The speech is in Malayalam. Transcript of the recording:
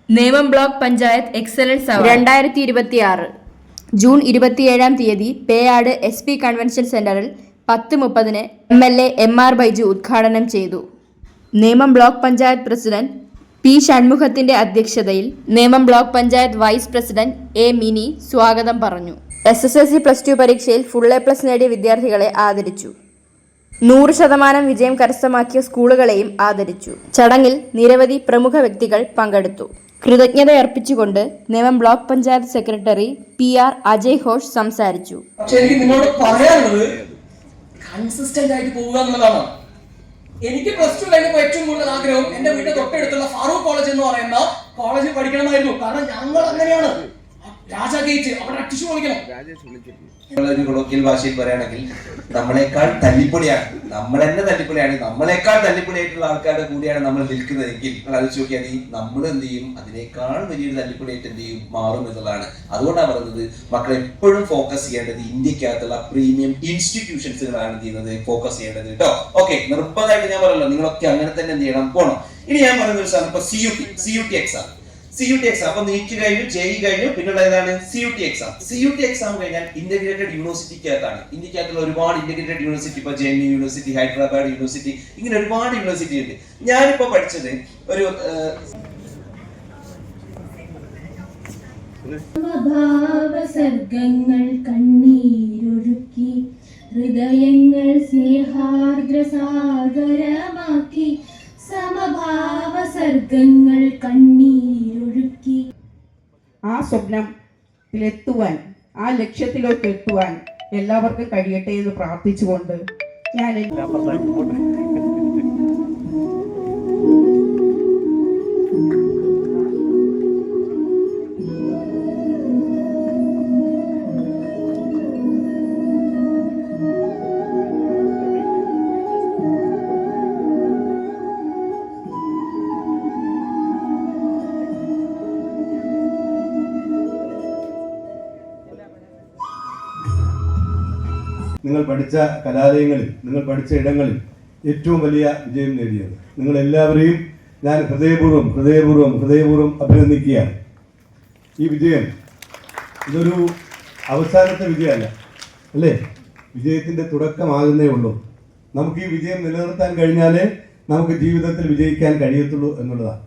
Nemom block panchayat excellence award 2026 June 27 Peyad SP convention സെന്ററിൽ 10:30 MLA MR ബൈജു ഉദ്ഘാടനം ചെയ്തു. Nemam block panchayat president P ഷൺമുഖത്തിന്റെ അധ്യക്ഷതയിൽ Nemam block panchayat vice president A Mini സ്വാഗതം പറഞ്ഞു. SSLC+2 പരീക്ഷയിൽ ഫുൾ A+ നേടിയ വിദ്യാർത്ഥികളെ ആദരിച്ചു. 100% വിജയം കരസ്ഥമാക്കിയ സ്കൂളുകളെയും ആദരിച്ചു. ചടങ്ങിൽ നിരവധി പ്രമുഖ വ്യക്തികൾ പങ്കെടുത്തു. കൃതജ്ഞതയർപ്പിച്ചുകൊണ്ട് Nemom block panchayat secretary PR Ajay Ghosh സംസാരിച്ചു. എനിക്ക് നിങ്ങളോട് പറയാനുള്ളത് കൺസിസ്റ്റന്റ് ആയിട്ട് പോവുക എന്നുള്ളതാണ്. എനിക്ക് +2 കഴിഞ്ഞപ്പോൾ ഏറ്റവും കൂടുതൽ ആഗ്രഹം എന്റെ വീടിന്റെ തൊട്ടടുത്തുള്ള ഫാറൂഖ് കോളേജ് എന്ന് പറയുന്ന കോളേജിൽ പഠിക്കണമായിരുന്നു. കാരണം ഞങ്ങൾ അങ്ങനെയാണ്. രാജാ ഗേറ്റ് അവിടെ അടിച്ചു പൊളിക്കണം. ഒരു കൊളോക്കിയൽ ഭാഷയിൽ പറയുകയാണെങ്കിൽ നമ്മളെക്കാൾ തല്ലിപ്പൊളിയാണ്, നമ്മൾ തന്നെ തല്ലിപ്പൊളിയാണ്, നമ്മളെക്കാൾ തല്ലിപ്പൊളിയായിട്ടുള്ള ആൾക്കാരുടെ കൂടിയാണ് നമ്മൾ നിൽക്കുന്നതെങ്കിൽ നിങ്ങൾ ആലോചിച്ച് നോക്കിയാൽ നമ്മൾ എന്ത് ചെയ്യും, അതിനേക്കാൾ വലിയൊരു തല്ലിപ്പൊളിയായിട്ട് എന്ത് ചെയ്യും, മാറും എന്നുള്ളതാണ്. അതുകൊണ്ടാണ് പറയുന്നത് മക്കൾ എപ്പോഴും ഫോക്കസ് ചെയ്യേണ്ടത് ഇന്ത്യക്കകത്തുള്ള പ്രീമിയം ഇൻസ്റ്റിറ്റ്യൂഷൻസുകളാണ് എന്ത് ചെയ്യുന്നത്, ഫോക്കസ് ചെയ്യേണ്ടത് കേട്ടോ. ഓക്കെ, നിർബന്ധമായിട്ട് ഞാൻ പറയല്ലോ, നിങ്ങളൊക്കെ അങ്ങനെ തന്നെ എന്ത് ചെയ്യണം, പോകണം. ഇനി ഞാൻ പറയുന്ന ഒരു സാധനം, ഇപ്പൊ CUT എക്സാം അപ്പൊ നീറ്റ് കഴിഞ്ഞു, JEE കഴിഞ്ഞു, പിന്നുള്ള ഏതാണ് CUT എക്സാം കഴിഞ്ഞാൽ ഇന്റഗ്രേറ്റഡ് യൂണിവേഴ്സിറ്റിക്കകത്താണ്. ഇന്ത്യക്കകത്തുള്ള ഒരുപാട് ഇന്റഗ്രേറ്റഡ് യൂണിവേഴ്സിറ്റി, ഇപ്പൊ JNU യൂണിവേഴ്സിറ്റി, ഹൈദരാബാദ് യൂണിവേഴ്സിറ്റി, ഇങ്ങനെ ഒരുപാട് യൂണിവേഴ്സിറ്റി ഉണ്ട്. ഞാനിപ്പോ പഠിച്ചത് ഒരു ഭാവസർഗങ്ങൾ കണ്ണീരൊഴുക്കി ഹൃദയങ്ങൾ സ്നേഹാർദ്രസാഗരമാക്കി സമഭാവസർഗങ്ങൾ കണ്ണീരൊഴുക്കി. ആ സ്വപ്നത്തിലെത്തുവാൻ, ആ ലക്ഷ്യത്തിലോട്ട് എത്തുവാൻ എല്ലാവർക്കും കഴിയട്ടെ എന്ന് പ്രാർത്ഥിച്ചുകൊണ്ട് ഞാൻ നിങ്ങൾ പഠിച്ച കലാലയങ്ങളിൽ, നിങ്ങൾ പഠിച്ച ഇടങ്ങളിൽ ഏറ്റവും വലിയ വിജയം നേടിയത് നിങ്ങളെല്ലാവരെയും ഞാൻ ഹൃദയപൂർവ്വം അഭിനന്ദിക്കുകയാണ്. ഈ വിജയം ഇതൊരു അവസാനത്തെ വിജയമല്ല, അല്ലേ? വിജയത്തിൻ്റെ തുടക്കമാകുന്നേ ഉള്ളൂ. നമുക്ക് ഈ വിജയം നിലനിർത്താൻ കഴിഞ്ഞാലേ നമുക്ക് ജീവിതത്തിൽ വിജയിക്കാൻ കഴിയത്തുള്ളൂ എന്നുള്ളതാണ്.